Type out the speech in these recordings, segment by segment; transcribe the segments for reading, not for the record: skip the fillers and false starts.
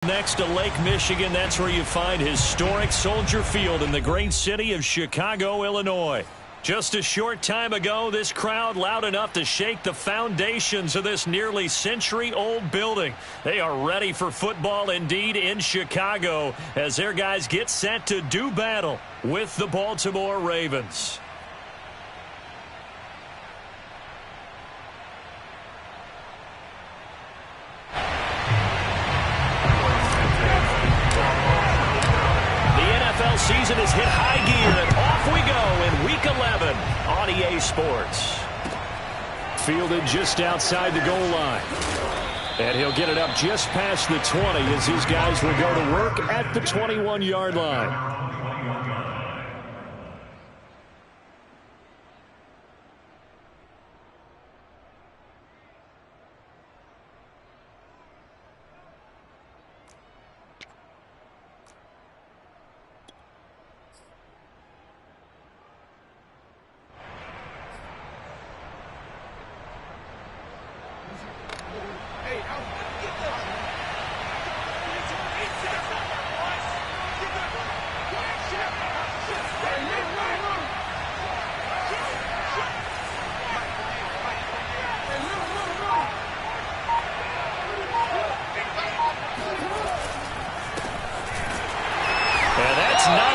Next to Lake Michigan, that's where you find historic Soldier Field in the great city of Chicago, Illinois. Just a short time ago, this crowd loud enough to shake the foundations of this nearly century-old building. They are ready for football indeed in Chicago as their guys get set to do battle with the Baltimore Ravens. Season has hit high gear, and off we go in Week 11 on EA Sports. Fielded just outside the goal line. And he'll get it up just past the 20 as these guys will go to work at the 21-yard line.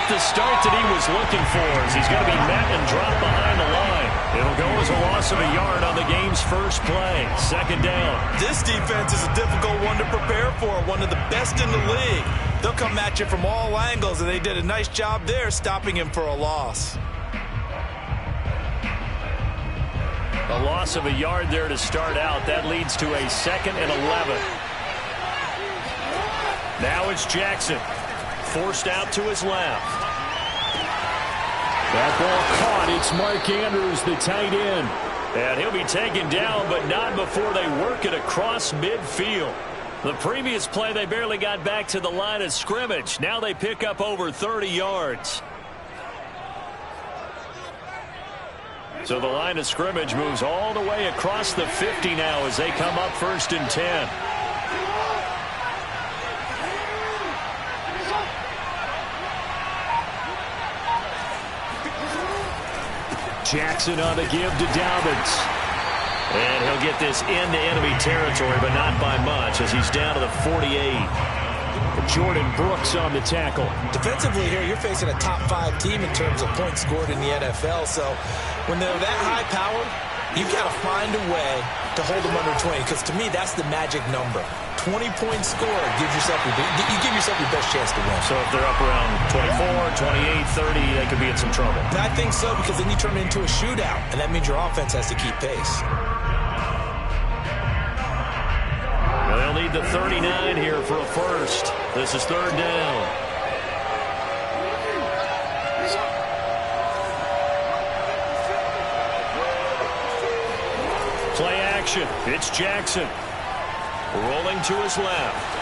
The start that he was looking for as he's going to be met and dropped behind the line. It'll go as a loss of a yard on the game's first play. Second down. This defense is a difficult one to prepare for, one of the best in the league. They'll come at you from all angles, and they did a nice job there stopping him for a loss. A loss of a yard there to start out. That leads to a 2nd and 11. Now it's Jackson. Forced out to his left. That ball caught. It's Mark Andrews, the tight end. And he'll be taken down, but not before they work it across midfield. The previous play, they barely got back to the line of scrimmage. Now they pick up over 30 yards. So the line of scrimmage moves all the way across the 50 now as they come up 1st and 10. Jackson on the give to Dobbins. And he'll get this into enemy territory, but not by much as he's down to the 48. Jordan Brooks on the tackle. Defensively here, you're facing a top 5 team in terms of points scored in the NFL. So when they're that high powered, you've got to find a way to hold them under 20, because to me, that's the magic number. 20-point score gives yourself you give yourself your best chance to win. So if they're up around 24, 28, 30, they could be in some trouble. I think so, because then you turn it into a shootout, and that means your offense has to keep pace. Well, they'll need the 39 here for a first. This is 3rd down. Play action. It's Jackson. Rolling to his left.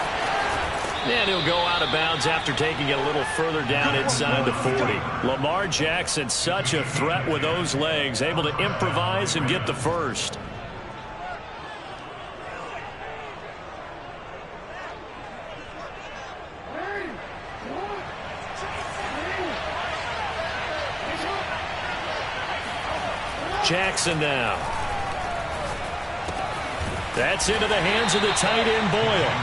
And he'll go out of bounds after taking it a little further down inside the 40. Lamar Jackson, such a threat with those legs, able to improvise and get the first. Jackson now. That's into the hands of the tight end, Boyle.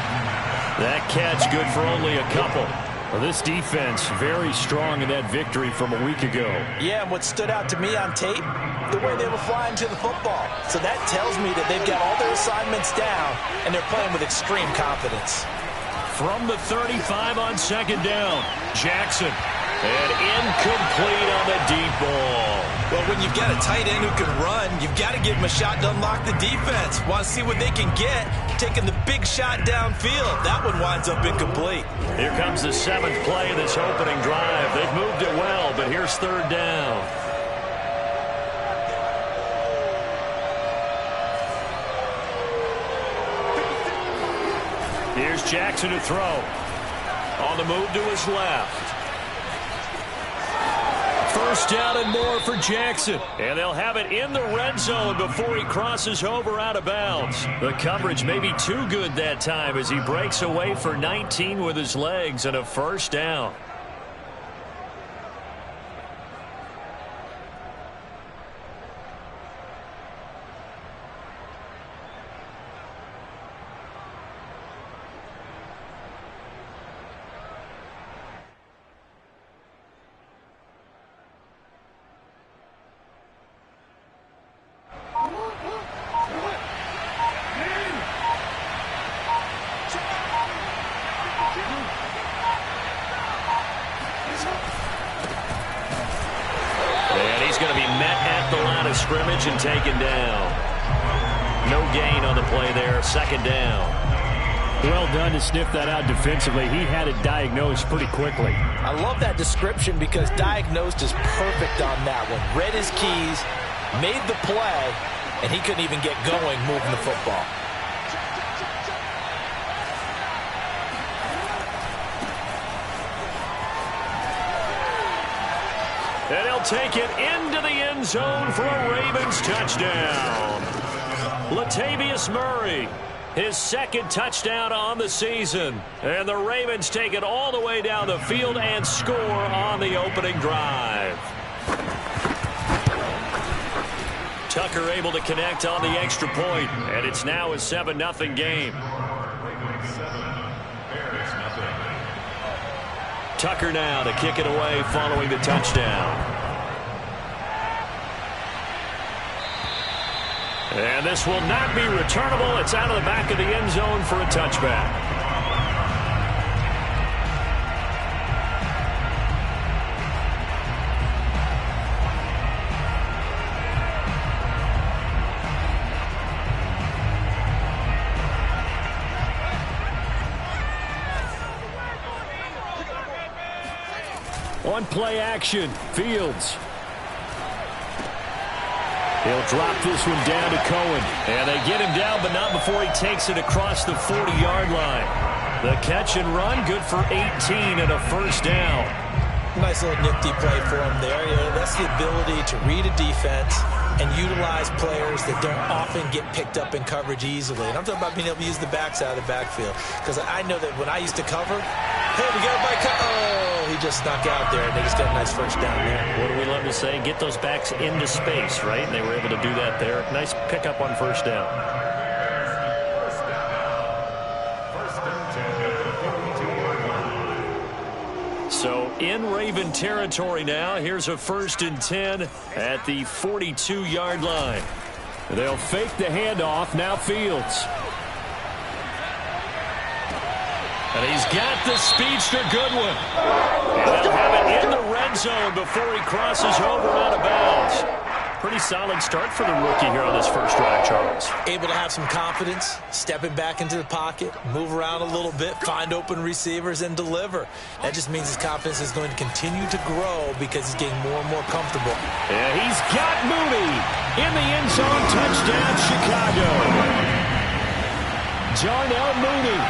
That catch good for only a couple. Well, this defense very strong in that victory from a week ago. Yeah, and what stood out to me on tape, the way they were flying to the football. So that tells me that they've got all their assignments down, and they're playing with extreme confidence. From the 35 on 2nd down, Jackson. And incomplete on the deep ball. Well, when you've got a tight end who can run, you've got to give him a shot to unlock the defense. Want to see what they can get, taking the big shot downfield. That one winds up incomplete. Here comes the 7th play of this opening drive. They've moved it well, but here's 3rd down. Here's Jackson to throw. On the move to his left. First down and more for Jackson. And they'll have it in the red zone before he crosses over out of bounds. The coverage may be too good that time as he breaks away for 19 with his legs and a first down. Scrimmage and taken down. No gain on the play there. Second down. Well done to sniff that out defensively. He had it diagnosed pretty quickly. I love that description because diagnosed is perfect on that one. Read his keys, made the play, and he couldn't even get going moving the football. And he'll take it into the end zone for a Ravens touchdown. Latavius Murray, his second touchdown on the season. And the Ravens take it all the way down the field and score on the opening drive. Tucker able to connect on the extra point, and it's now a 7-0 game. Tucker now to kick it away following the touchdown. And this will not be returnable. It's out of the back of the end zone for a touchback. On play action, Fields. He'll drop this one down to Cohen. And they get him down, but not before he takes it across the 40-yard line. The catch and run, good for 18 and a first down. Nice little nifty play for him there. That's the ability to read a defense and utilize players that don't often get picked up in coverage easily. And I'm talking about being able to use the backs out of the backfield. Because I know that when I used to cover, hey, we got everybody oh, he just snuck out there, and they just got a nice first down there. What do we love to say? Get those backs into space, right? And they were able to do that there. Nice pickup on first down. So in Raven territory now. Here's a 1st and 10 at the 42-yard line. They'll fake the handoff. Now Fields. And he's got the speedster Goodwin. And they'll have it in the red zone before he crosses over out of bounds. Pretty solid start for the rookie here on this first drive, Charles. Able to have some confidence, stepping back into the pocket, move around a little bit, find open receivers, and deliver. That just means his confidence is going to continue to grow because he's getting more and more comfortable. And he's got Mooney in the end zone. Touchdown, Chicago. Darnell Mooney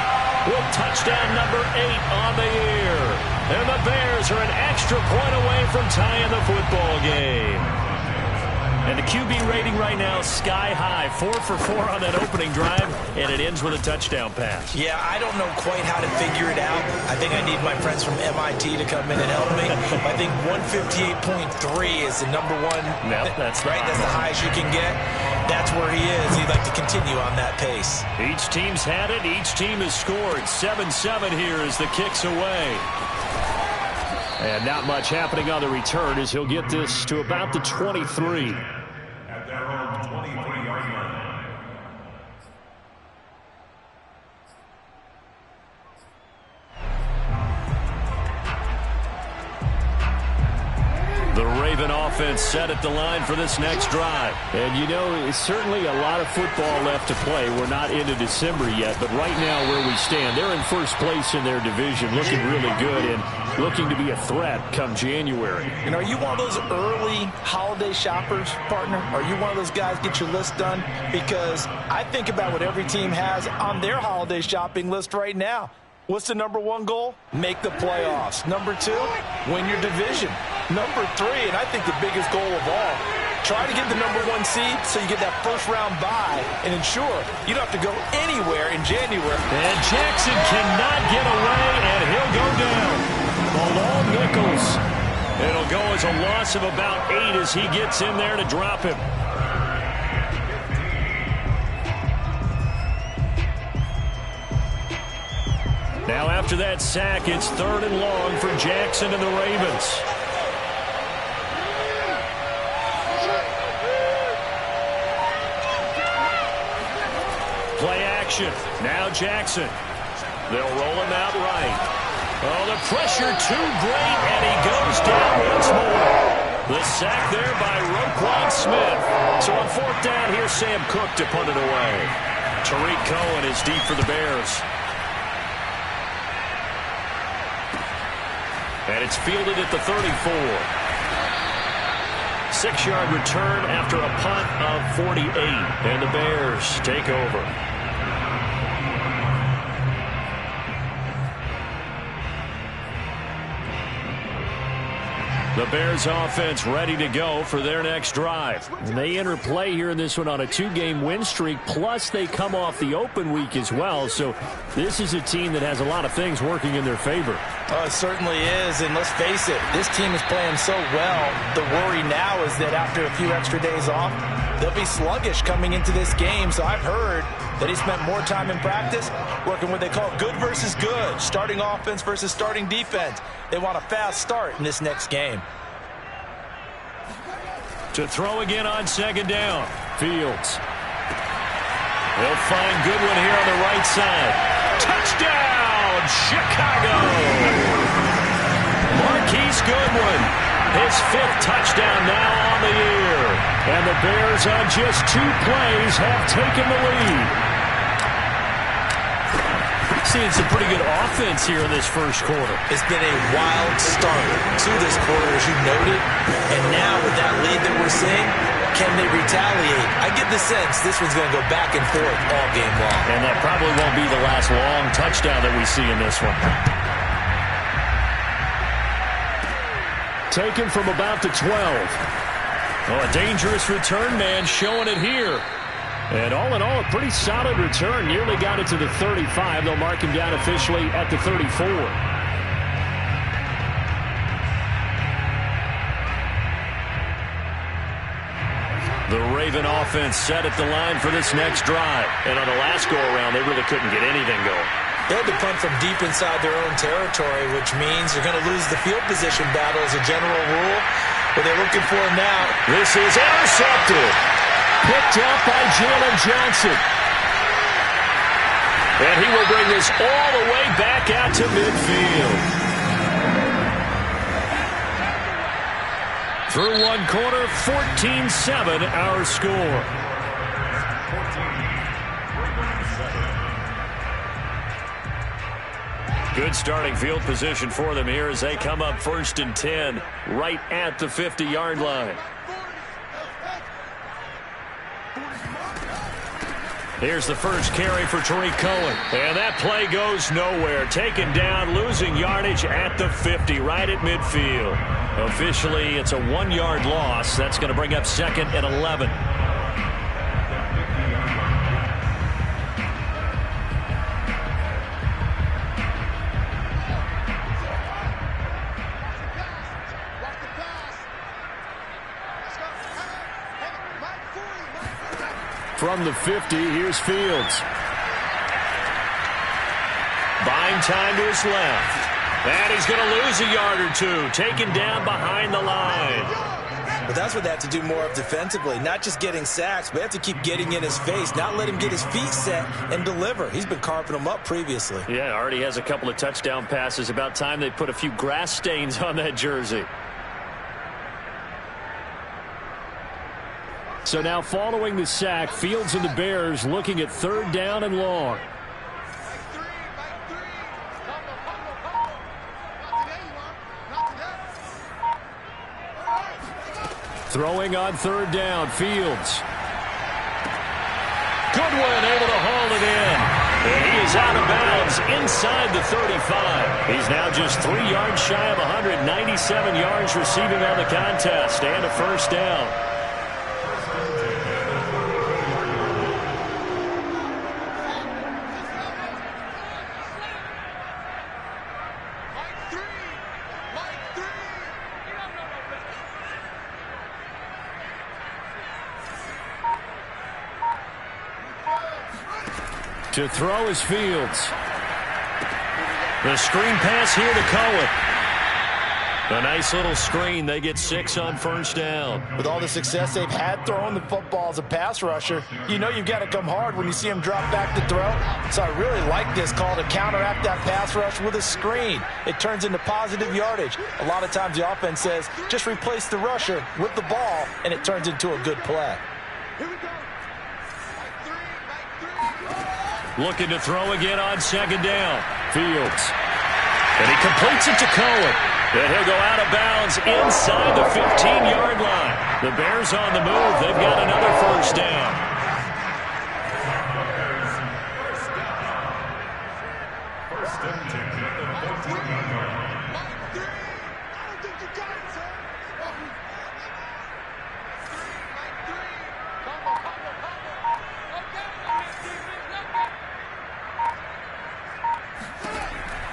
with touchdown number 8 on the year. And the Bears are an extra point away from tying the football game. And the QB rating right now, sky high. 4 for 4 on that opening drive, and it ends with a touchdown pass. Yeah, I don't know quite how to figure it out. I think I need my friends from MIT to come in and help me. I think 158.3 is the number one. No, that's right. That's the highest you can get. That's where he is. He'd like to continue on that pace. Each team's had it. Each team has scored. 7-7 here as the kick's away. And not much happening on the return as he'll get this to about the 23. At their own 23-yard line. The Raven offense set at the line for this next drive. And you know, it's certainly a lot of football left to play. We're not into December yet, but right now where we stand, they're in first place in their division, looking really good and looking to be a threat come January. And are you one of those early holiday shoppers, partner? Are you one of those guys get your list done? Because I think about what every team has on their holiday shopping list right now. What's the number 1 goal? Make the playoffs. Number 2, win your division. Number 3, and I think the biggest goal of all, try to get the number 1 seed so you get that first-round bye and ensure you don't have to go anywhere in January. And Jackson cannot get away, and he'll go down. Malone Nichols. It'll go as a loss of about 8 as he gets in there to drop him. Now after that sack, it's 3rd and long for Jackson and the Ravens. Play action. Now Jackson. They'll roll him out right. Oh, the pressure too great, and he goes down once more. The sack there by Roquan Smith. So on 4th down, here's Sam Cook to punt it away. Tariq Cohen is deep for the Bears. And it's fielded at the 34. 6-yard return after a punt of 48. And the Bears take over. The Bears offense ready to go for their next drive. And they enter play here in this one on a 2-game win streak, plus they come off the open week as well. So this is a team that has a lot of things working in their favor. It certainly is, and let's face it, this team is playing so well. The worry now is that after a few extra days off, they'll be sluggish coming into this game. So I've heard that he spent more time in practice working what they call good versus good, starting offense versus starting defense. They want a fast start in this next game. To throw again on 2nd down, Fields. They'll find Goodwin here on the right side. Touchdown, Chicago! Marquise Goodwin, his 5th touchdown now on the year. And the Bears on just 2 plays have taken the lead. Seeing some pretty good offense here in this first quarter. It's been a wild start to this quarter, as you noted. And now with that lead that we're seeing, can they retaliate? I get the sense this one's going to go back and forth all game long. And that probably won't be the last long touchdown that we see in this one. Taken from about the 12. Oh, a dangerous return man showing it here. And all in all, a pretty solid return. Nearly got it to the 35. They'll mark him down officially at the 34. The Raven offense set at the line for this next drive. And on the last go-around, they really couldn't get anything going. They had to punt from deep inside their own territory, which means they're going to lose the field position battle as a general rule. But they're looking for him now. This is intercepted. Picked up by Jalen Johnson. And he will bring this all the way back out to midfield. Through 1 quarter, 14-7 our score. Good starting field position for them here as they come up 1st and 10 right at the 50-yard line. Here's the first carry for Tariq Cohen. And that play goes nowhere. Taken down, losing yardage at the 50, right at midfield. Officially, it's a 1-yard loss. That's going to bring up 2nd and 11. From the 50, here's Fields. Buying time to his left. And he's going to lose a yard or 2. Taken down behind the line. But that's what they have to do more of defensively. Not just getting sacks, but they have to keep getting in his face. Not let him get his feet set and deliver. He's been carving them up previously. Yeah, already has a couple of touchdown passes. About time they put a few grass stains on that jersey. So now following the sack, Fields and the Bears looking at 3rd down and long. Throwing on 3rd down, Fields. Goodwin able to haul it in. And he is out of bounds inside the 35. He's now just 3 yards shy of 197 yards receiving on the contest and a first down. To throw is Fields. The screen pass here to Cohen. A nice little screen. They get 6 on first down. With all the success they've had throwing the football as a pass rusher, you know you've got to come hard when you see him drop back to throw. So I really like this call to counteract that pass rush with a screen. It turns into positive yardage. A lot of times the offense says, just replace the rusher with the ball, and it turns into a good play. Looking to throw again on second down. Fields. And he completes it to Cohen. And he'll go out of bounds inside the 15-yard line. The Bears on the move. They've got another first down. First and 10 at the 14-yard line.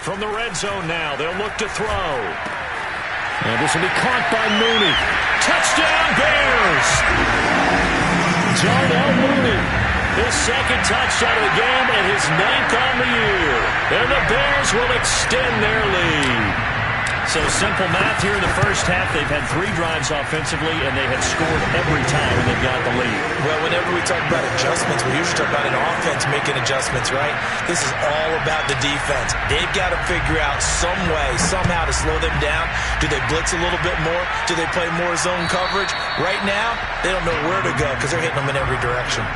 From the red zone now, they'll look to throw. And this will be caught by Mooney. Touchdown, Bears! Darnell Mooney, his second touchdown of the game and his 9th on the year. And the Bears will extend their lead. So simple math here in the first half. They've had 3 drives offensively, and they have scored every time when they've got the lead. Well, whenever we talk about adjustments, we usually talk about an offense making adjustments, right? This is all about the defense. They've got to figure out some way, somehow to slow them down. Do they blitz a little bit more? Do they play more zone coverage? Right now, they don't know where to go because they're hitting them in every direction.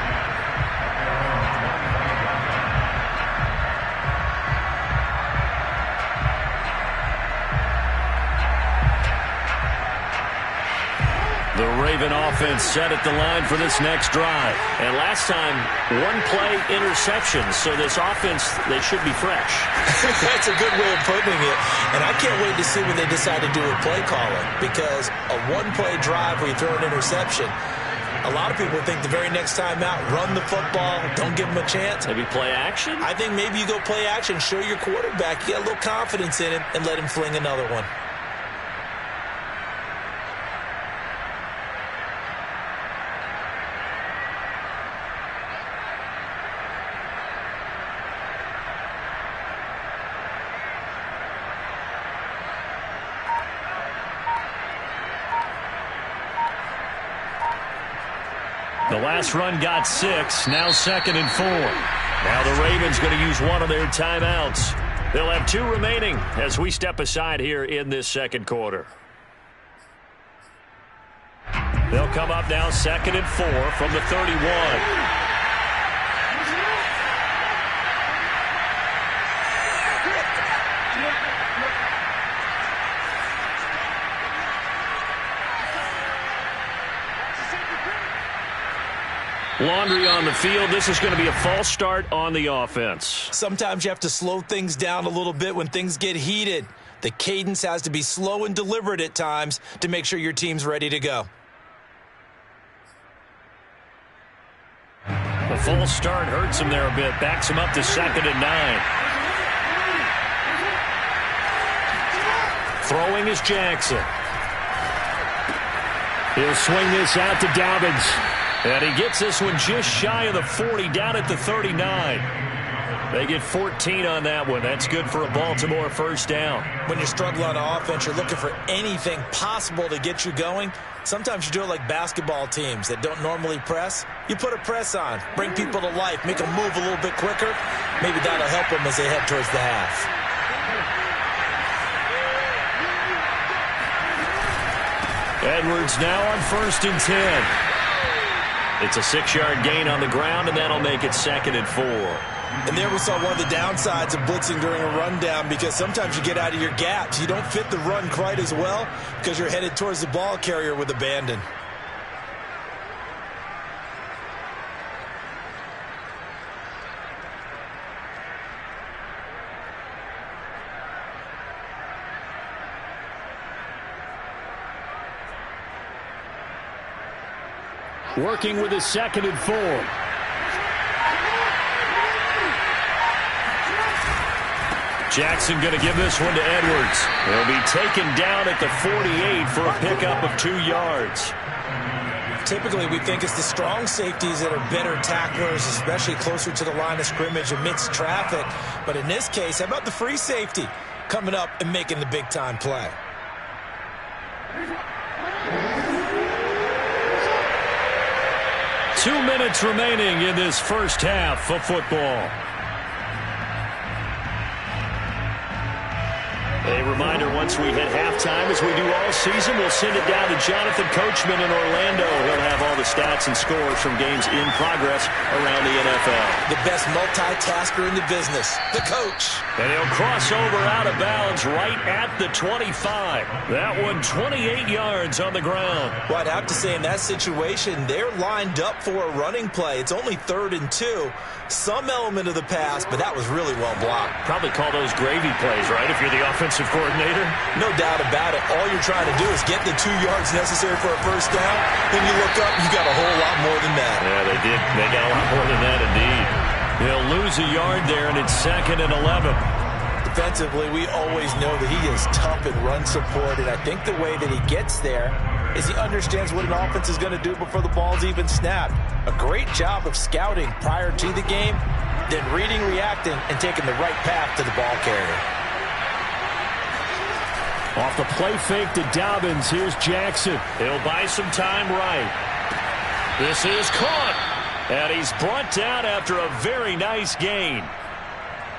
The Raven offense set at the line for this next drive. And last time, 1-play interception. So this offense, they should be fresh. That's a good way of putting it. And I can't wait to see what they decide to do with play calling. Because a 1-play drive where you throw an interception, a lot of people think the very next time out, run the football, don't give them a chance. Maybe play action? I think maybe you go play action, show your quarterback, you got a little confidence in him, and let him fling another one. The last run got 6, now 2nd and 4. Now the Ravens going to use one of their timeouts. They'll have 2 remaining as we step aside here in this second quarter. They'll come up now 2nd and 4 from the 31. Laundry on the field. This is going to be a false start on the offense. Sometimes you have to slow things down a little bit when things get heated. The cadence has to be slow and deliberate at times to make sure your team's ready to go. The false start hurts him there a bit. Backs him up to 2nd and 9. Throwing is Jackson. He'll swing this out to Dobbins. And he gets this one just shy of the 40, down at the 39. They get 14 on that one. That's good for a Baltimore first down. When you struggle on offense, you're looking for anything possible to get you going. Sometimes you do it like basketball teams that don't normally press. You put a press on, bring people to life, make them move a little bit quicker. Maybe that'll help them as they head towards the half. Edwards now on 1st and 10. It's a 6-yard gain on the ground, and that'll make it 2nd and 4. And there we saw one of the downsides of blitzing during a rundown, because sometimes you get out of your gaps. You don't fit the run quite as well because you're headed towards the ball carrier with abandon. Working with a 2nd and 4. Jackson going to give this one to Edwards. He'll be taken down at the 48 for a pickup of 2 yards. Typically, we think it's the strong safeties that are better tacklers, especially closer to the line of scrimmage amidst traffic. But in this case, how about the free safety coming up and making the big-time play? Two minutes remaining in this first half of football. A reminder, once we hit halftime, as we do all season, we'll send it down to Jonathan Coachman in Orlando. He'll have all the stats and scores from games in progress around the NFL. The best multitasker in the business, the coach. And he'll cross over out of bounds right at the 25. That one 28 yards on the ground. Well, I'd have to say in that situation, they're lined up for a running play. It's only 3rd and 2. Some element of the pass, but that was really well blocked. Probably call those gravy plays, right, if you're the offensive coordinator? No doubt about it. All you're trying to do is get the 2 yards necessary for a first down. Then you look up, you got a whole lot more than that. Yeah, they did. They got a lot more than that, indeed. They'll lose a yard there, and it's 2nd and 11. Defensively, we always know that he is tough in run support, and I think the way that he gets there is he understands what an offense is going to do before the ball's even snapped. A great job of scouting prior to the game, then reading, reacting, and taking the right path to the ball carrier. Off the play fake to Dobbins, here's Jackson. He'll buy some time right. This is caught, and he's brought down after a very nice gain.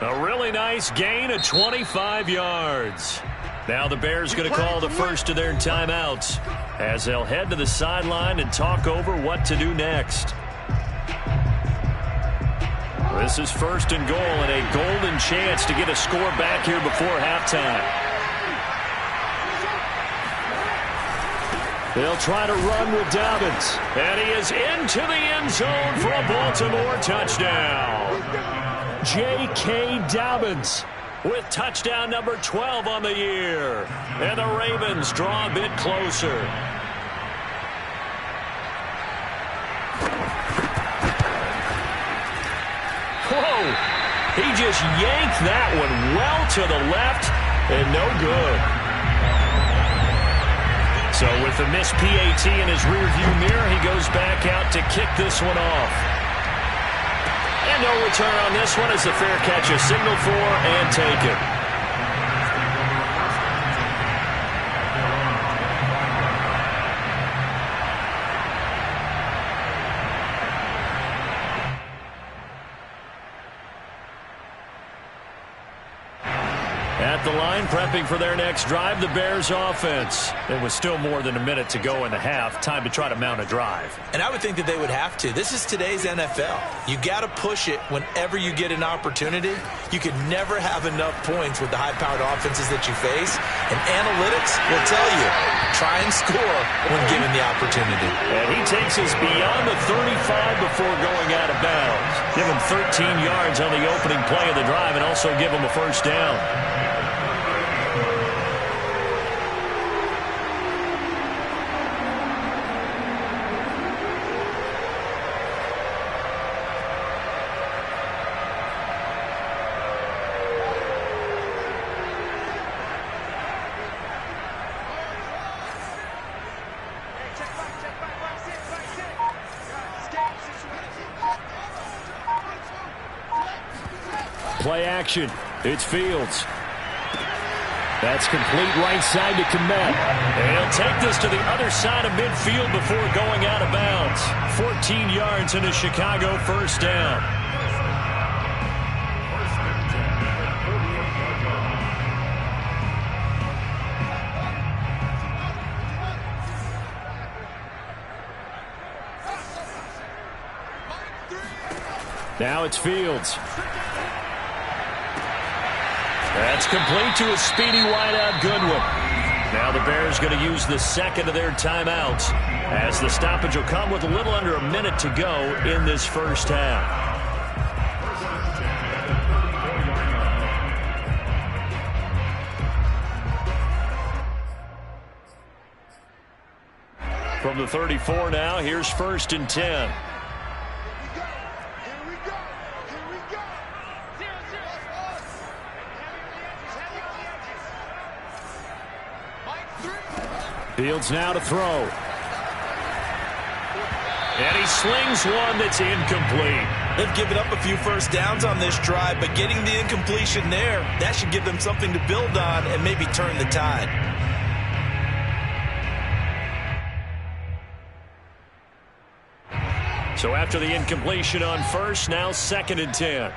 A really nice gain of 25 yards. Now the Bears going to call the first of their timeouts as they'll head to the sideline and talk over what to do next. This is 1st and goal and a golden chance to get a score back here before halftime. They'll try to run with Dobbins. And he is into the end zone for a Baltimore touchdown. J.K. Dobbins with touchdown number 12 on the year. And the Ravens draw a bit closer. Whoa! He just yanked that one well to the left and no good. So with the missed PAT in his rearview mirror, he goes back out to kick this one off. And no return on this one as the fair catch is signaled for and taken. At the line, prepping for their next drive, the Bears offense. There was still more than a minute to go in the half. Time to try to mount a drive. And I would think that they would have to. This is today's NFL. You got to push it whenever you get an opportunity. You can never have enough points with the high-powered offenses that you face. And analytics will tell you, try and score when given the opportunity. And he takes us beyond the 35 before going out of bounds. Give him 13 yards on the opening play of the drive and also give him a first down. Play action. It's Fields. That's complete right side to Kmet. And he'll take this to the other side of midfield before going out of bounds. 14 yards in a Chicago first down. Now it's Fields. That's complete to a speedy wideout Goodwin. Now the Bears going to use the second of their timeouts as the stoppage will come with a little under a minute to go in this first half. From the 34 now, here's 1st and 10. Fields now to throw. And he slings one that's incomplete. They've given up a few first downs on this drive, but getting the incompletion there, that should give them something to build on and maybe turn the tide. So after the incompletion on 1st, now 2nd and 10.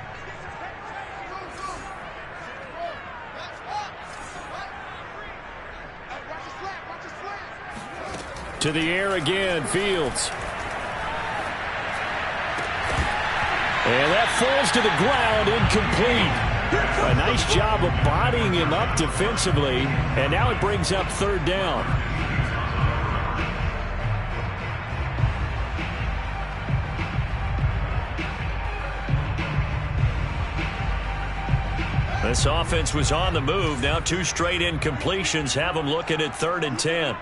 To the air again, Fields. And that falls to the ground, incomplete. A nice job of bodying him up defensively, and now it brings up 3rd down. This offense was on the move. Now 2 straight incompletions have them looking at 3rd and 10.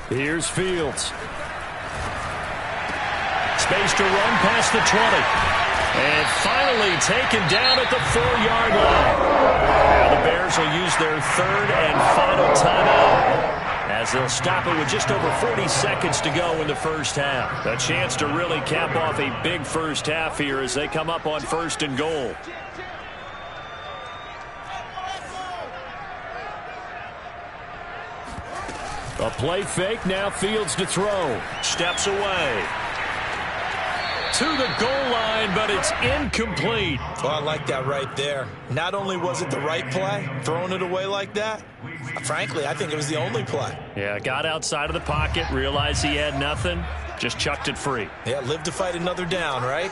Here's Fields. Space to run past the 20. And finally taken down at the 4-yard line. Now the Bears will use their 3rd and final timeout, as they'll stop it with just over 40 seconds to go in the first half. A chance to really cap off a big first half here as they come up on 1st and goal. A play fake, now Fields to throw. Steps away. To the goal line, but it's incomplete. Oh, I like that right there. Not only was it the right play, throwing it away like that, frankly, I think it was the only play. Yeah, got outside of the pocket, realized he had nothing, just chucked it free. Yeah, live to fight another down, right?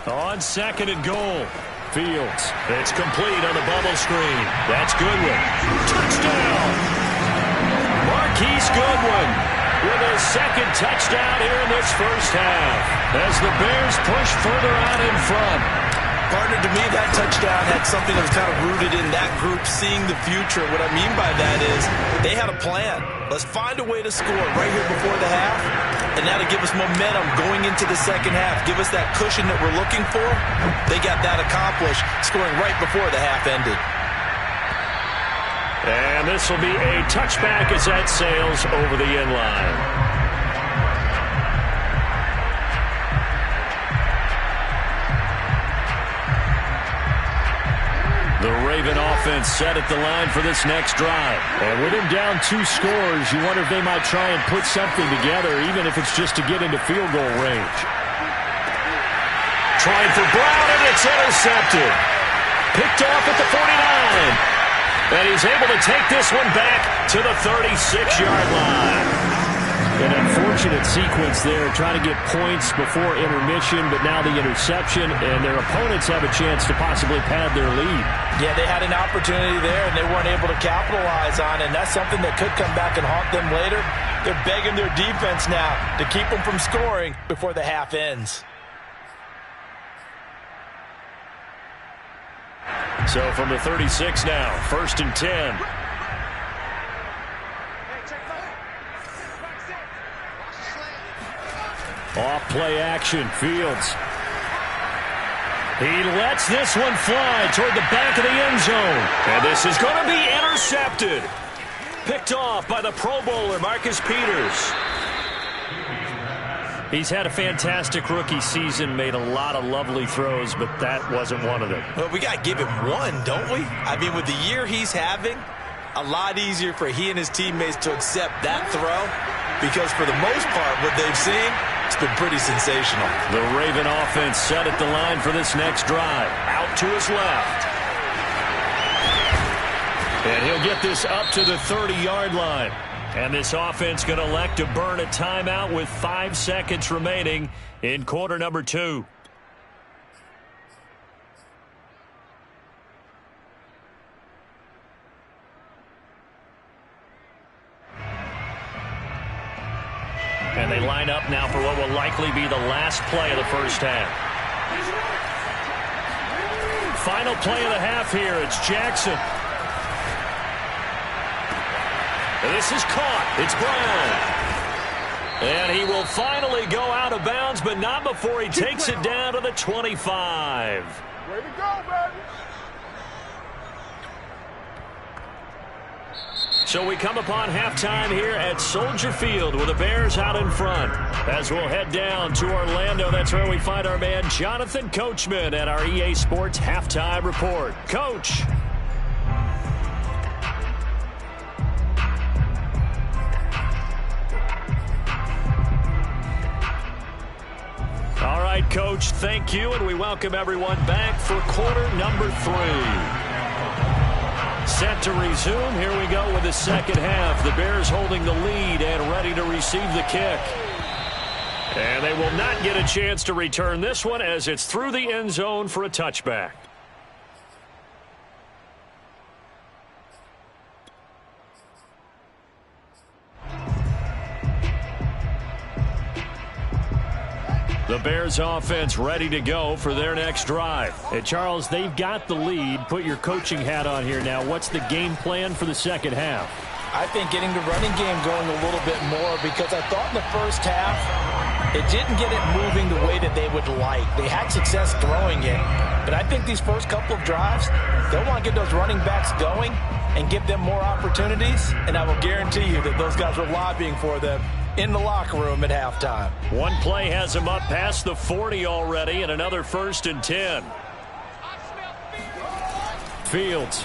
On 2nd and goal, Fields. It's complete on the bubble screen. That's Goodwin. Touchdown! Marquise Goodwin with his 2nd touchdown here in this first half, as the Bears push further out in front. Partner, to me, that touchdown had something that was kind of rooted in that group seeing the future. What I mean by that is they had a plan. Let's find a way to score right here before the half, and that'll give us momentum going into the second half. Give us that cushion that we're looking for. They got that accomplished, scoring right before the half ended. And this will be a touchback as that sails over the end line. The Raven offense set at the line for this next drive. And with him down 2 scores, you wonder if they might try and put something together, even if it's just to get into field goal range. Trying for Brown, and it's intercepted. Picked off at the 49. And he's able to take this one back to the 36-yard line. An unfortunate sequence there, trying to get points before intermission, but now the interception, and their opponents have a chance to possibly pad their lead. Yeah, they had an opportunity there, and they weren't able to capitalize on it, and that's something that could come back and haunt them later. They're begging their defense now to keep them from scoring before the half ends. So from the 36 now, 1st and 10. Off play action, Fields. He lets this one fly toward the back of the end zone. And this is going to be intercepted. Picked off by the Pro Bowler, Marcus Peters. He's had a fantastic rookie season, made a lot of lovely throws, but that wasn't one of them. Well, we got to give him one, don't we? I mean, with the year he's having, a lot easier for he and his teammates to accept that throw, because for the most part, what they've seen, it's been pretty sensational. The Raven offense set at the line for this next drive. Out to his left. And he'll get this up to the 30-yard line. And this offense going to elect to burn a timeout with 5 seconds remaining in quarter number 2. They line up now for what will likely be the last play of the first half. Final play of the half here. It's Jackson. This is caught. It's Brown. And he will finally go out of bounds, but not before he takes it down to the 25. Way to go, baby. So we come upon halftime here at Soldier Field with the Bears out in front. As we'll head down to Orlando, that's where we find our man Jonathan Coachman at our EA Sports Halftime Report. Coach. All right, Coach, thank you, and we welcome everyone back for quarter number 3. Set to resume. Here we go with the second half. The Bears holding the lead and ready to receive the kick. And they will not get a chance to return this one as it's through the end zone for a touchback. The Bears offense ready to go for their next drive. Hey, Charles, they've got the lead. Put your coaching hat on here now. What's the game plan for the second half? I think getting the running game going a little bit more, because I thought in the first half it didn't get it moving the way that they would like. They had success throwing it, but I think these first couple of drives, they'll want to get those running backs going and give them more opportunities, and I will guarantee you that those guys were lobbying for them in the locker room at halftime. One play has him up past the 40 already, and another 1st and 10. Fields.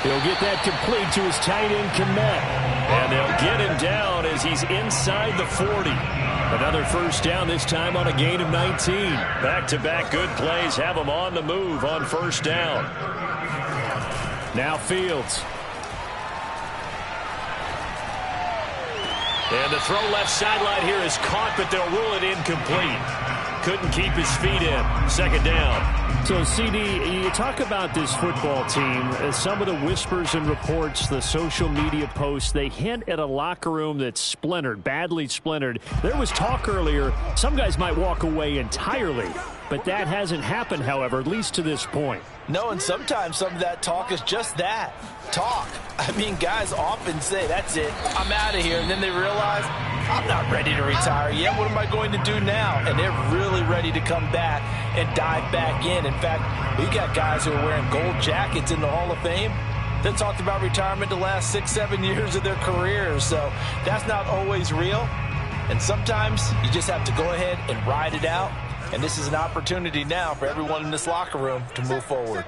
He'll get that complete to his tight end, Kmet. And they'll get him down as he's inside the 40. Another first down, this time on a gain of 19. Back-to-back good plays have him on the move on first down. Now Fields. And the throw left sideline here is caught, but they'll rule it incomplete. Couldn't keep his feet in. Second down. So, CD, you talk about this football team. Some of the whispers and reports, the social media posts, they hint at a locker room that's splintered, badly splintered. There was talk earlier, some guys might walk away entirely. But that hasn't happened, however, at least to this point. No, and sometimes some of that talk is just that, talk. I mean, guys often say, that's it, I'm out of here. And then they realize, I'm not ready to retire yet. What am I going to do now? And they're really ready to come back and dive back in. In fact, we got guys who are wearing gold jackets in the Hall of Fame that talked about retirement the last 6-7 years of their careers. So that's not always real. And sometimes you just have to go ahead and ride it out. And this is an opportunity now for everyone in this locker room to move forward.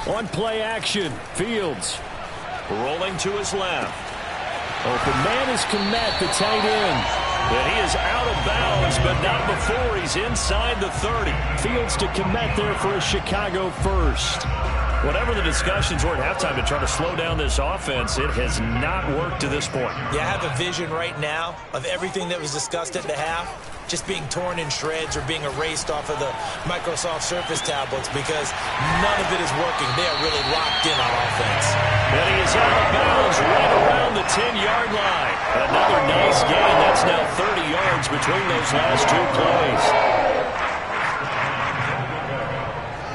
On play action, Fields rolling to his left. Open man is Kmet, the tight end. And he is out of bounds, but not before he's inside the 30. Fields to Kmet there for a Chicago first. Whatever the discussions were at halftime to try to slow down this offense, it has not worked to this point. Yeah, I have a vision right now of everything that was discussed at the half just being torn in shreds or being erased off of the Microsoft Surface tablets, because none of it is working. They are really locked in on offense. And he is out of bounds right around the 10-yard line. Another nice gain. That's now 30 yards between those last two plays.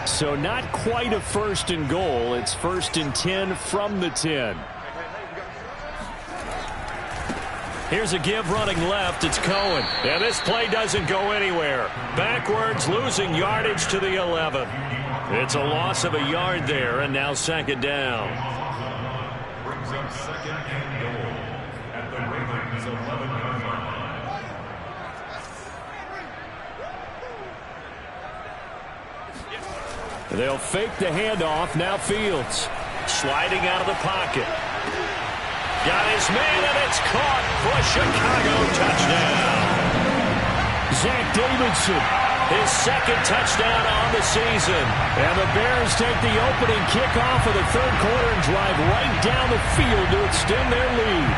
So not quite a 1st and goal. It's 1st and 10 from the 10. Here's a give running left. It's Cohen. And this play doesn't go anywhere. Backwards, losing yardage to the 11. It's a loss of a yard there, and now second down. Brings up 2nd and goal at the Ravens 11-yard line. They'll fake the handoff. Now Fields. Sliding out of the pocket. Got his man, and it's caught for a Chicago touchdown. Zach Davidson. His second touchdown on the season. And the Bears take the opening kickoff of the third quarter and drive right down the field to extend their lead.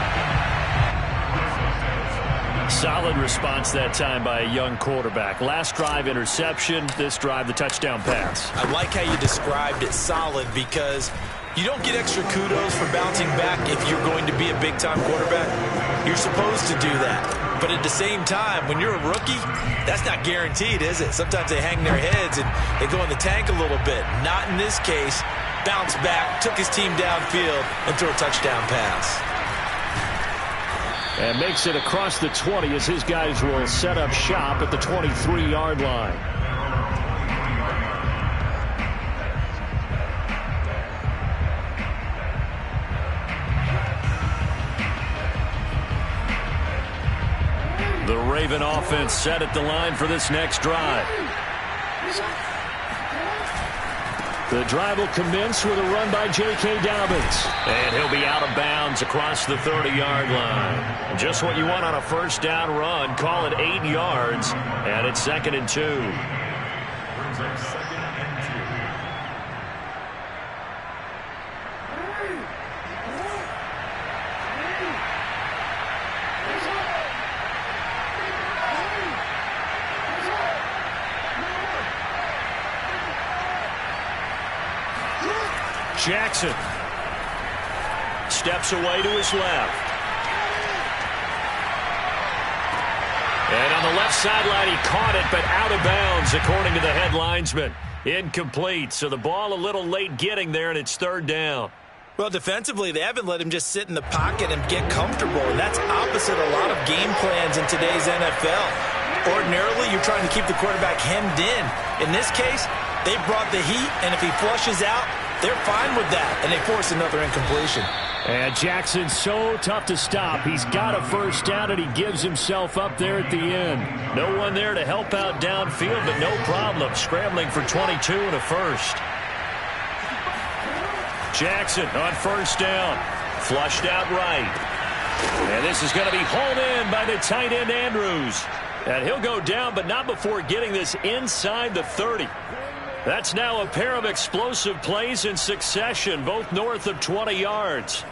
Solid response that time by a young quarterback. Last drive, interception. This drive, the touchdown pass. I like how you described it, solid, because you don't get extra kudos for bouncing back if you're going to be a big-time quarterback. You're supposed to do that. But at the same time, when you're a rookie, that's not guaranteed, is it? Sometimes they hang their heads and they go in the tank a little bit. Not in this case. Bounced back, took his team downfield, and threw a touchdown pass. And makes it across the 20 as his guys will set up shop at the 23-yard line. The Raven offense set at the line for this next drive. The drive will commence with a run by J.K. Dobbins. And he'll be out of bounds across the 30-yard line. Just what you want on a first down run. Call it 8 yards. And it's 2nd and 2. Brings up 2nd and 2. Jackson steps away to his left. And on the left sideline, he caught it, but out of bounds, according to the head linesman. Incomplete, so the ball a little late getting there, and it's 3rd down. Well, defensively, they haven't let him just sit in the pocket and get comfortable, and that's opposite a lot of game plans in today's NFL. Ordinarily, you're trying to keep the quarterback hemmed in. In this case, they brought the heat, and if he flushes out, they're fine with that, and they force another incompletion. And Jackson's so tough to stop. He's got a first down, and he gives himself up there at the end. No one there to help out downfield, but no problem. Scrambling for 22 and a first. Jackson on first down. Flushed out right. And this is going to be hauled in by the tight end, Andrews. And he'll go down, but not before getting this inside the 30. That's now a pair of explosive plays in succession, both north of 20 yards.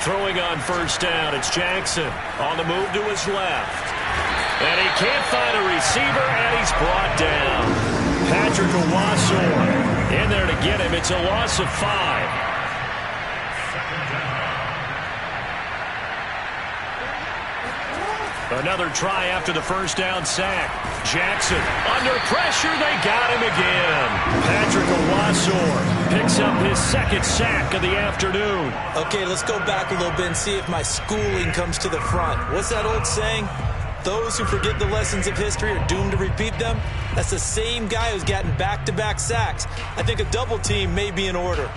Throwing on first down, it's Jackson on the move to his left. And he can't find a receiver, and he's brought down. Patrick Owasor in there to get him. It's a loss of 5. Another try after the first down sack. Jackson under pressure. They got him again. Patrick Owasor picks up his 2nd sack of the afternoon. Okay, let's go back a little bit and see if my schooling comes to the front. What's that old saying? Those who forget the lessons of history are doomed to repeat them. That's the same guy who's gotten back-to-back sacks. I think a double team may be in order.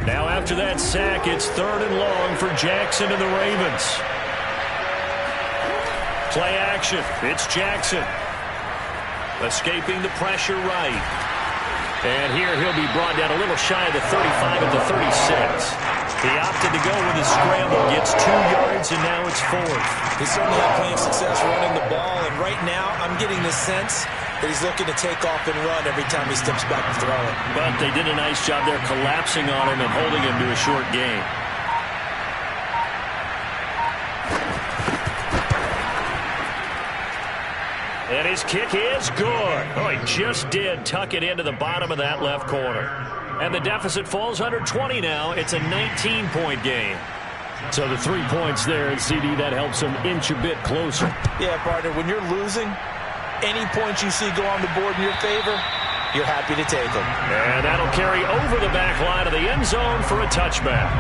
Now after that sack, it's 3rd and long for Jackson and the Ravens. Play action. It's Jackson. Escaping the pressure right. And here he'll be brought down a little shy of the 35 at the 36. He opted to go with his scramble, gets 2 yards, and now it's 4th. He certainly had plenty of success running the ball, and right now I'm getting the sense that he's looking to take off and run every time he steps back to throw it. But they did a nice job there collapsing on him and holding him to a short gain. And his kick is good. Oh, he just did tuck it into the bottom of that left corner. And the deficit falls under 20 now. It's a 19-point game. So the 3 points there, and CD, that helps him inch a bit closer. Yeah, partner, when you're losing, any points you see go on the board in your favor, you're happy to take them. And that'll carry over the back line of the end zone for a touchback.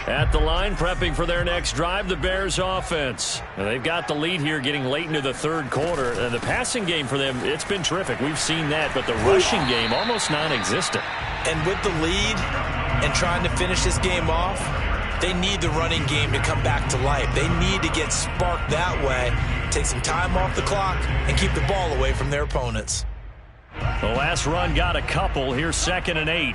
At the line, prepping for their next drive, the Bears offense. Now, they've got the lead here getting late into the 3rd quarter. The passing game for them, it's been terrific. We've seen that, but the rushing game almost non-existent. And with the lead and trying to finish this game off, they need the running game to come back to life. They need to get sparked that way, take some time off the clock, and keep the ball away from their opponents. The last run got a couple. Here's 2nd and 8.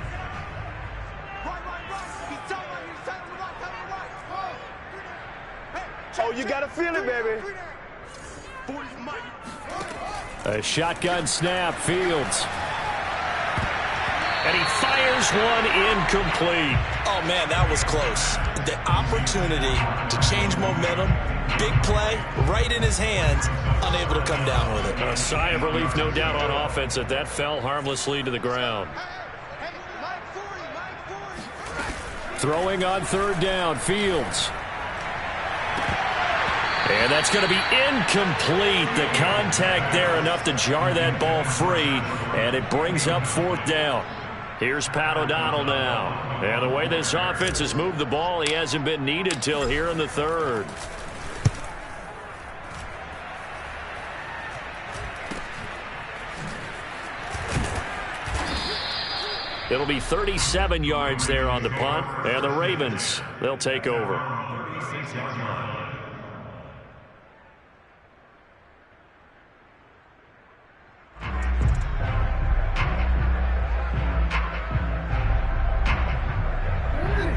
Oh, you got to feel it, baby. A shotgun snap, Fields. And he fires one incomplete. Oh, man, that was close. The opportunity to change momentum, big play, right in his hands, unable to come down with it. A sigh of relief, no doubt, on offense that fell harmlessly to the ground. Throwing on 3rd down, Fields. And that's going to be incomplete. The contact there enough to jar that ball free, and it brings up 4th down. Here's Pat O'Donnell now. And the way this offense has moved the ball, he hasn't been needed till here in the 3rd. It'll be 37 yards there on the punt, and the Ravens, they'll take over.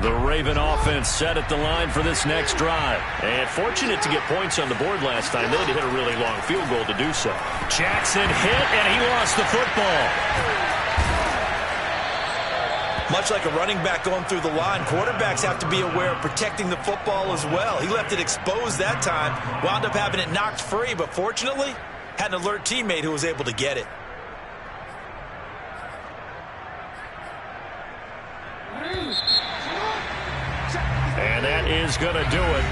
The Raven offense set at the line for this next drive. And fortunate to get points on the board last time. They had to hit a really long field goal to do so. Jackson hit, and he lost the football. Much like a running back going through the line, quarterbacks have to be aware of protecting the football as well. He left it exposed that time, wound up having it knocked free, but fortunately, had an alert teammate who was able to get it. And that is going to do it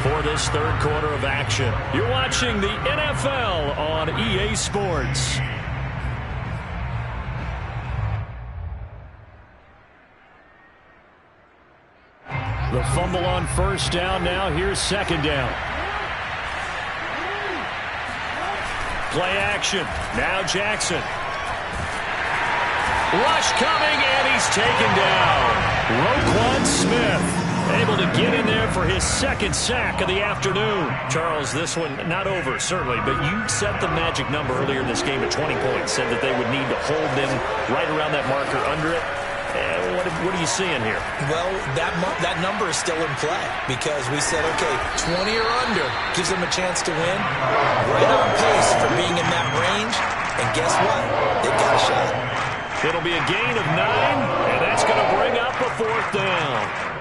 for this 3rd quarter of action. You're watching the NFL on EA Sports. The fumble on 1st down now. Here's 2nd down. Play action. Now Jackson. Rush coming, and he's taken down. Roquan Smith able to get in there for his 2nd sack of the afternoon. Charles, this one not over, certainly, but you set the magic number earlier in this game at 20 points, said that they would need to hold them right around that marker under it. What are you seeing here? Well, that number is still in play because we said, okay, 20 or under gives them a chance to win. Right on pace for being in that range. And guess what? They've got a shot. It'll be a gain of 9, and that's going to bring up a 4th down.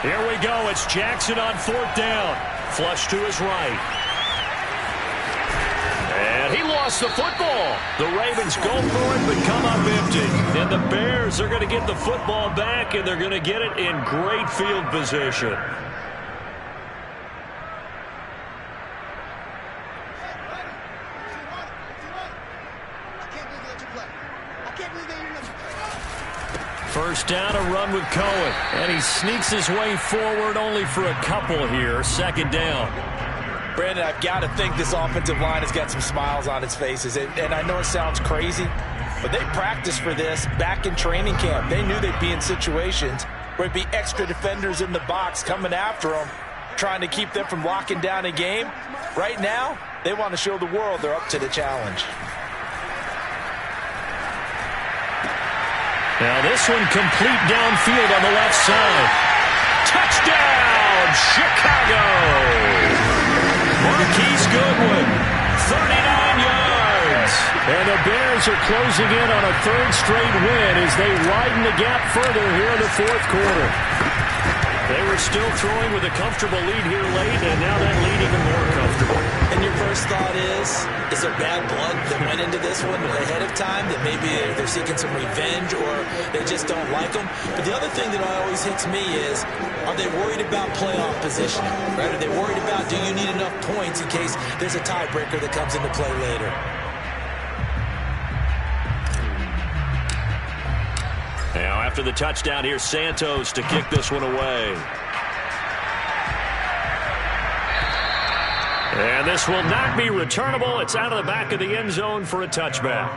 Here we go. It's Jackson on 4th down. Flush to his right. And he lost the football. The Ravens go for it, but come up empty. And the Bears are going to get the football back, and they're going to get it in great field position. First down, a run with Cohen. And he sneaks his way forward only for a couple here. 2nd down. Brandon, I've got to think this offensive line has got some smiles on its faces. And I know it sounds crazy, but they practiced for this back in training camp. They knew they'd be in situations where it'd be extra defenders in the box coming after them, trying to keep them from locking down a game. Right now, they want to show the world they're up to the challenge. Now this one complete downfield on the left side. Touchdown, Chicago! Marquise Goodwin, 39 yards. And the Bears are closing in on a 3rd straight win as they widen the gap further here in the 4th quarter. They were still throwing with a comfortable lead here late, and now that lead even more comfortable. And your first thought is there bad blood that went into this one ahead of time, that maybe they're seeking some revenge or they just don't like them? But the other thing that always hits me is, are they worried about playoff positioning? Right? Are they worried about, do you need enough points in case there's a tiebreaker that comes into play later? Now after the touchdown, here's Santos to kick this one away. And this will not be returnable. It's out of the back of the end zone for a touchback.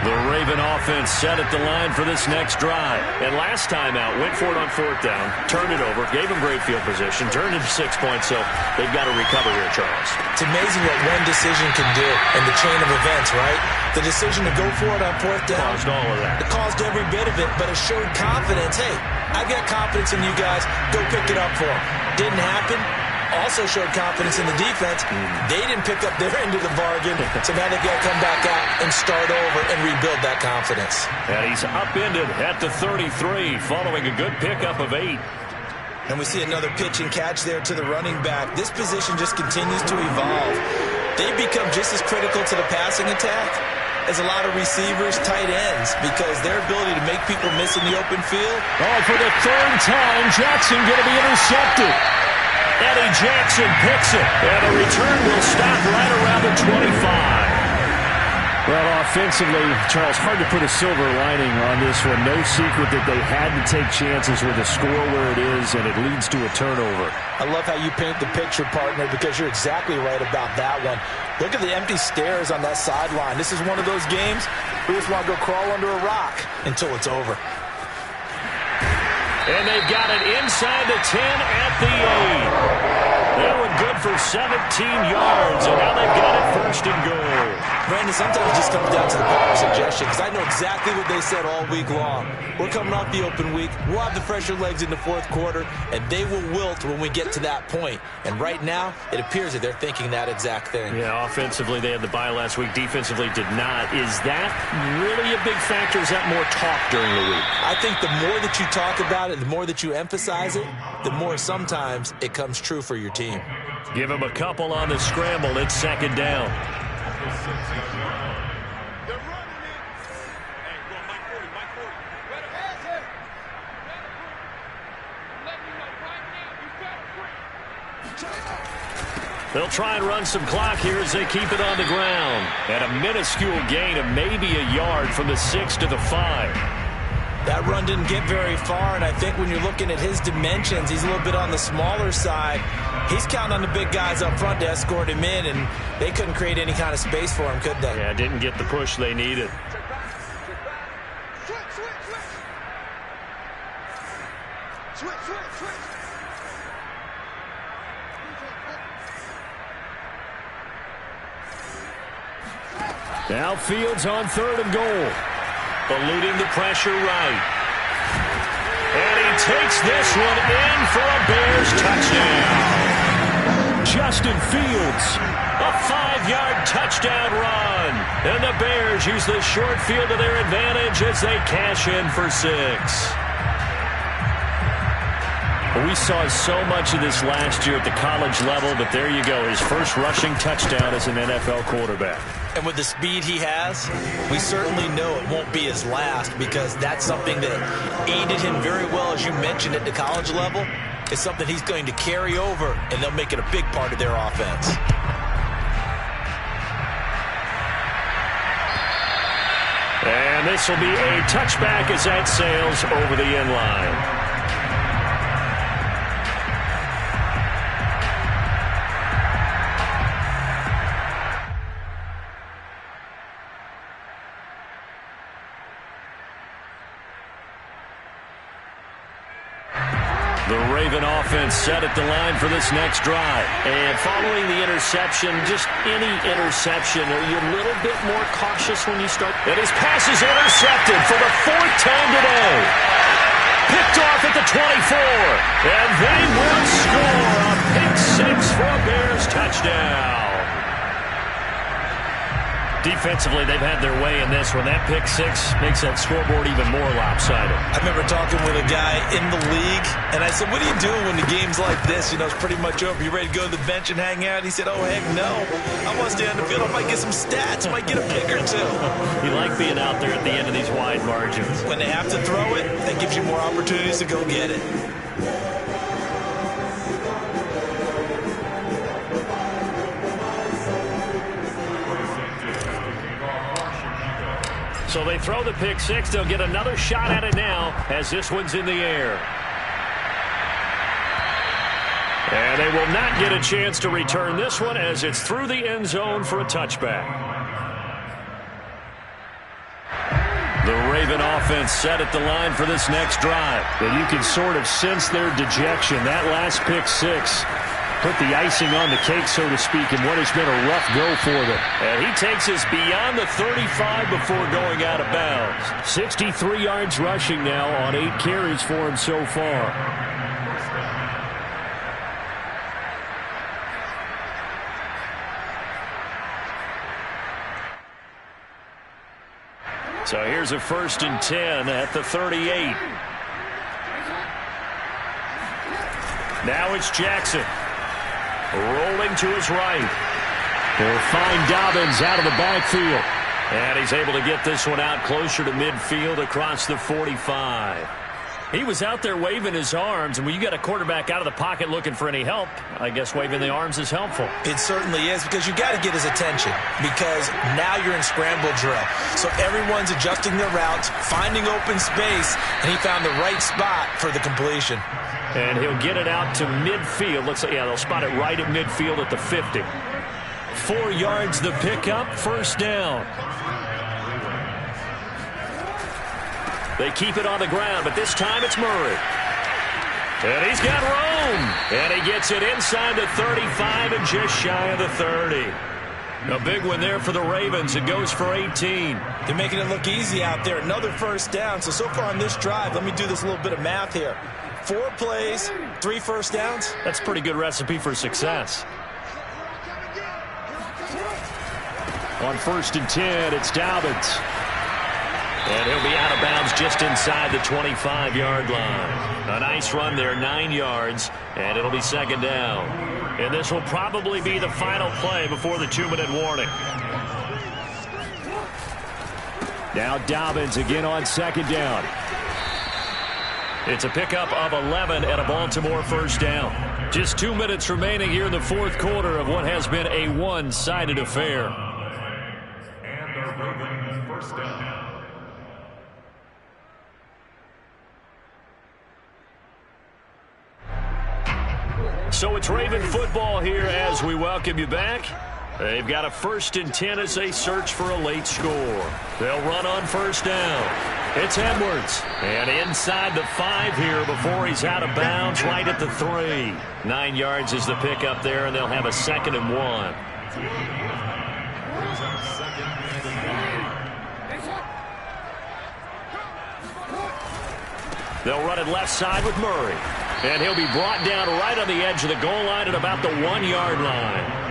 The Raven offense set at the line for this next drive. And last time out, went for it on 4th down, turned it over, gave them great field position, turned it to 6 points, so they've got to recover here, Charles. It's amazing what one decision can do in the chain of events, right? The decision to go for it on 4th down. Caused all of that. It caused every bit of it, but it showed confidence. Hey, I've got confidence in you guys. Go pick it up for them. Didn't happen. Also showed confidence in the defense. They didn't pick up their end of the bargain, so now they've got to come back out and start over and rebuild that confidence. And he's upended at the 33 following a good pickup of 8. And we see another pitch and catch there to the running back. This position just continues to evolve. They become just as critical to the passing attack as a lot of receivers, tight ends, because their ability to make people miss in the open field. Oh, for the 3rd time, Jackson going to be intercepted. Eddie Jackson picks it, and the return will stop right around the 25. Well, offensively, Charles, hard to put a silver lining on this one. No secret that they had to take chances with a score where it is, and it leads to a turnover. I love how you paint the picture, partner, because you're exactly right about that one. Look at the empty stairs on that sideline. This is one of those games we just want to go crawl under a rock until it's over. And they've got it inside the 10 at the 8. They were good for 17 yards, and now they've got it 1st and goal. Brandon, sometimes it just comes down to the power of suggestion, because I know exactly what they said all week long. We're coming off the open week. We'll have the fresher legs in the 4th quarter, and they will wilt when we get to that point. And right now, it appears that they're thinking that exact thing. Yeah, offensively, they had the bye last week. Defensively, did not. Is that really a big factor? Is that more talk during the week? I think the more that you talk about it, the more that you emphasize it, the more sometimes it comes true for your team. Give him a couple on the scramble. It's 2nd down. They'll try and run some clock here as they keep it on the ground. And a minuscule gain of maybe a yard from the 6 to the 5. That run didn't get very far, and I think when you're looking at his dimensions, he's a little bit on the smaller side. He's counting on the big guys up front to escort him in, and they couldn't create any kind of space for him, could they? Yeah, didn't get the push they needed. Now Fields on 3rd and goal. Eluding the pressure right. And he takes this one in for a Bears touchdown. Justin Fields, a 5-yard touchdown run. And the Bears use the short field to their advantage as they cash in for 6. We saw so much of this last year at the college level, but there you go, his first rushing touchdown as an NFL quarterback. And with the speed he has, we certainly know it won't be his last, because that's something that aided him very well, as you mentioned, at the college level. It's something he's going to carry over, and they'll make it a big part of their offense. And this will be a touchback as that sails over the end line. The Raven offense set at the line for this next drive. And following the interception, just any interception, are you a little bit more cautious when you start? And his pass is intercepted for the 4th time today. Picked off at the 24. And they will score a pick 6 for a Bears touchdown. Defensively, they've had their way in this one. That pick 6 makes that scoreboard even more lopsided. I remember talking with a guy in the league, and I said, what are you doing when the game's like this? You know, it's pretty much over. You ready to go to the bench and hang out? He said, oh, heck no. I want to stay on the field. I might get some stats. I might get a pick or 2. You like being out there at the end of these wide margins. When they have to throw it, that gives you more opportunities to go get it. So they throw the pick 6. They'll get another shot at it now as this one's in the air. And they will not get a chance to return this one as it's through the end zone for a touchback. The Raven offense set at the line for this next drive. And you can sort of sense their dejection. That last pick six put the icing on the cake, so to speak, in what has been a rough go for them. And he takes us beyond the 35 before going out of bounds. 63 yards rushing now on 8 carries for him so far. So here's a 1st and 10 at the 38. Now it's Jackson. Rolling to his right. They'll find Dobbins out of the backfield. And he's able to get this one out closer to midfield across the 45. He was out there waving his arms, and when you got a quarterback out of the pocket looking for any help, I guess waving the arms is helpful. It certainly is, because you got to get his attention, because now you're in scramble drill. So everyone's adjusting their routes, finding open space, and he found the right spot for the completion. And he'll get it out to midfield. Looks like, yeah, they'll spot it right at midfield at the 50. 4 yards the pickup, 1st down. They keep it on the ground, but this time it's Murray. And he's got room. And he gets it inside the 35 and just shy of the 30. A big one there for the Ravens. It goes for 18. They're making it look easy out there. Another 1st down. So far on this drive, let me do this little bit of math here. 4 plays, 3 1st downs. That's a pretty good recipe for success. On 1st and 10, it's Dobbins. And he'll be out of bounds just inside the 25-yard line. A nice run there, 9 yards, and it'll be 2nd down. And this will probably be the final play before the 2-minute warning. Now Dobbins again on 2nd down. It's a pickup of 11 and a Baltimore 1st down. Just 2 minutes remaining here in the 4th quarter of what has been a one-sided affair. And a Raven 1st down. So it's Raven football here as we welcome you back. They've got a 1st and 10 as they search for a late score. They'll run on 1st down. It's Edwards. And inside the 5 here before he's out of bounds right at the 3. 9 yards is the pickup there, and they'll have a 2nd and 1. They'll run it left side with Murray. And he'll be brought down right on the edge of the goal line at about the 1-yard line.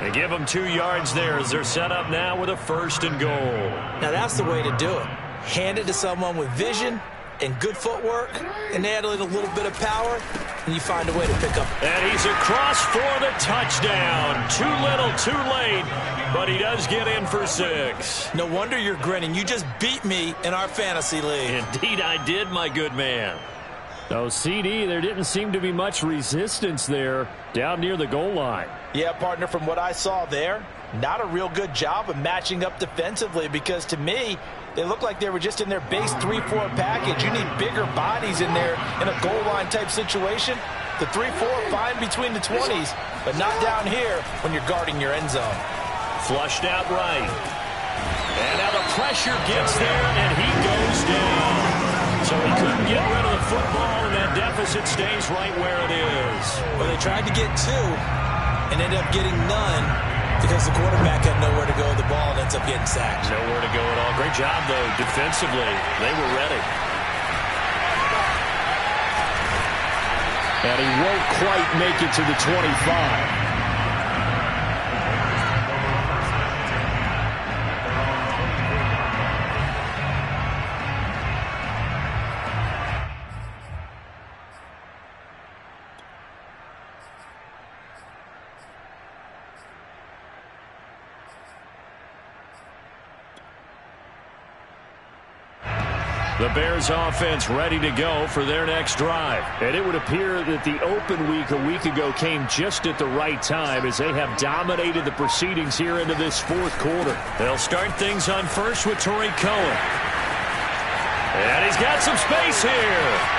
They give him 2 yards there as they're set up now with a 1st and goal. Now that's the way to do it. Hand it to someone with vision and good footwork, and add a little bit of power, and you find a way to pick up. And he's across for the touchdown. Too little, too late, but he does get in for 6. No wonder you're grinning. You just beat me in our fantasy league. Indeed I did, my good man. So, CD, there didn't seem to be much resistance there down near the goal line. Yeah, partner, from what I saw there, not a real good job of matching up defensively, because to me, they looked like they were just in their base 3-4 package. You need bigger bodies in there in a goal line type situation. The 3-4 fine between the 20s, but not down here when you're guarding your end zone. Flushed out right. And now the pressure gets there, and he goes down. So he couldn't get rid of the football, and that deficit stays right where it is. Well, they tried to get 2 and ended up getting none because the quarterback had nowhere to go with the ball and ends up getting sacked. Nowhere to go at all. Great job, though, defensively. They were ready. And he won't quite make it to the 25. The Bears offense ready to go for their next drive. And it would appear that the open week a week ago came just at the right time as they have dominated the proceedings here into this 4th quarter. They'll start things on first with Tariq Cohen. And he's got some space here.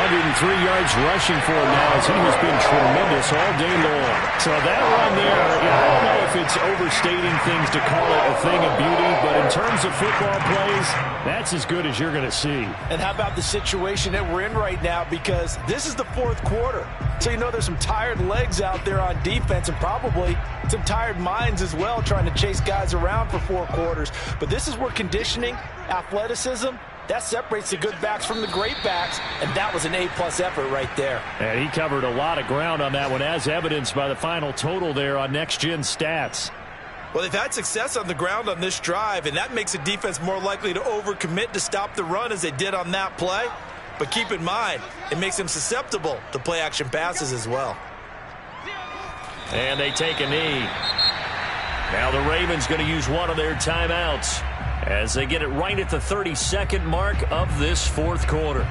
203 yards rushing for him now, as he has been tremendous all day long. So that run there, I don't know if it's overstating things to call it a thing of beauty, but in terms of football plays, that's as good as you're going to see. And how about the situation that we're in right now? Because this is the fourth quarter. So there's some tired legs out there on defense and probably some tired minds as well trying to chase guys around for 4 quarters. But this is where conditioning, athleticism, that separates the good backs from the great backs, and that was an A-plus effort right there. And he covered a lot of ground on that one, as evidenced by the final total there on Next Gen Stats. Well, they've had success on the ground on this drive, and that makes a defense more likely to overcommit to stop the run as they did on that play. But keep in mind, it makes them susceptible to play-action passes as well. And they take a knee. Now the Ravens going to use one of their timeouts as they get it right at the 32nd mark of this fourth quarter.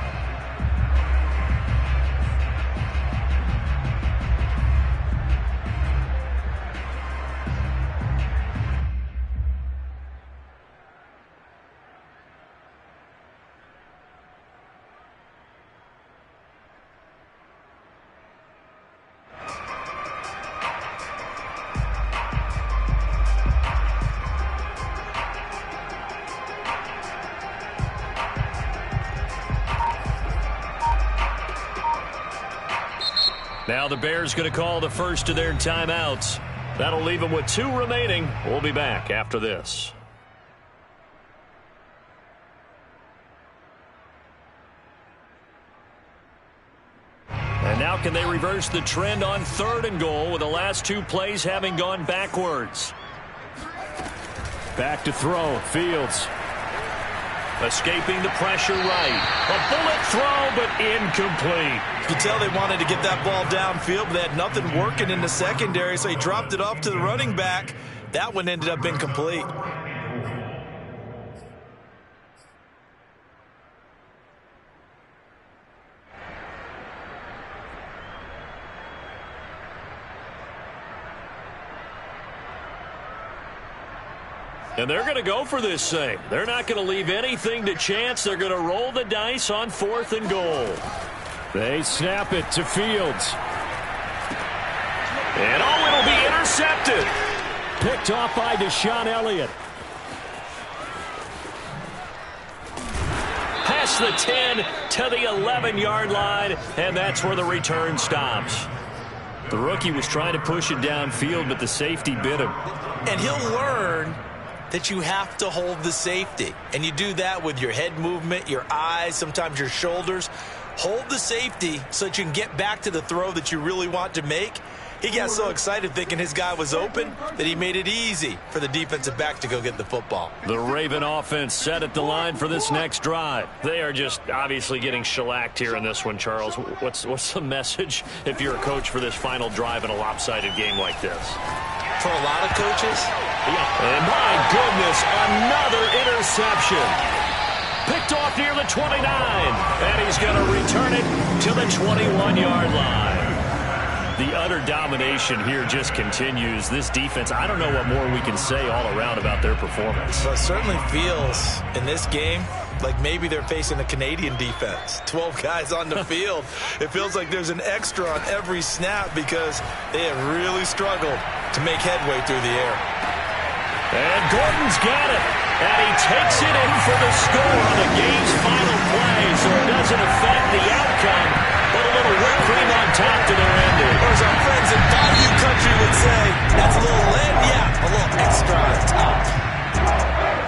Now the Bears going to call the first of their timeouts. That'll leave them with 2 remaining. We'll be back after this. And now can they reverse the trend on 3rd and goal with the last 2 plays having gone backwards? Back to throw. Fields. Escaping the pressure right. A bullet throw, but incomplete. You could tell they wanted to get that ball downfield, but they had nothing working in the secondary, so he dropped it off to the running back. That one ended up incomplete. And they're going to go for this thing. They're not going to leave anything to chance. They're going to roll the dice on 4th and goal. They snap it to Fields. And it'll be intercepted. Picked off by Deshaun Elliott. Past the 10 to the 11-yard line, and that's where the return stops. The rookie was trying to push it downfield, but the safety bit him. And he'll learn that you have to hold the safety. And you do that with your head movement, your eyes, sometimes your shoulders. Hold the safety so that you can get back to the throw that you really want to make. He got so excited thinking his guy was open that he made it easy for the defensive back to go get the football. The Raven offense set at the line for this next drive. They are just obviously getting shellacked here in this one, Charles. What's the message if you're a coach for this final drive in a lopsided game like this? For a lot of coaches? Yeah. And my goodness, another interception. Picked off near the 29. And he's going to return it to the 21-yard line. The utter domination here just continues. This defense, I don't know what more we can say all around about their performance. Well, it certainly feels in this game like maybe they're facing a Canadian defense. 12 guys on the field. It feels like there's an extra on every snap because they have really struggled to make headway through the air. And Gordon's got it. And he takes it in for the score on the game's final play, so it doesn't affect the outcome. But a little whipped cream on top to their ending. Or as our friends in Bayou Country would say, that's a little lead, yeah, a little extra on top.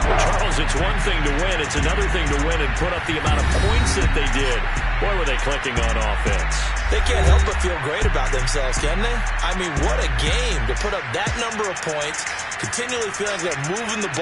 Well, Charles, it's one thing to win. It's another thing to win and put up the amount of points that they did. Boy, were they clicking on offense. They can't help but feel great about themselves, can they? I mean, what a game to put up that number of points, continually feeling like they're moving the ball.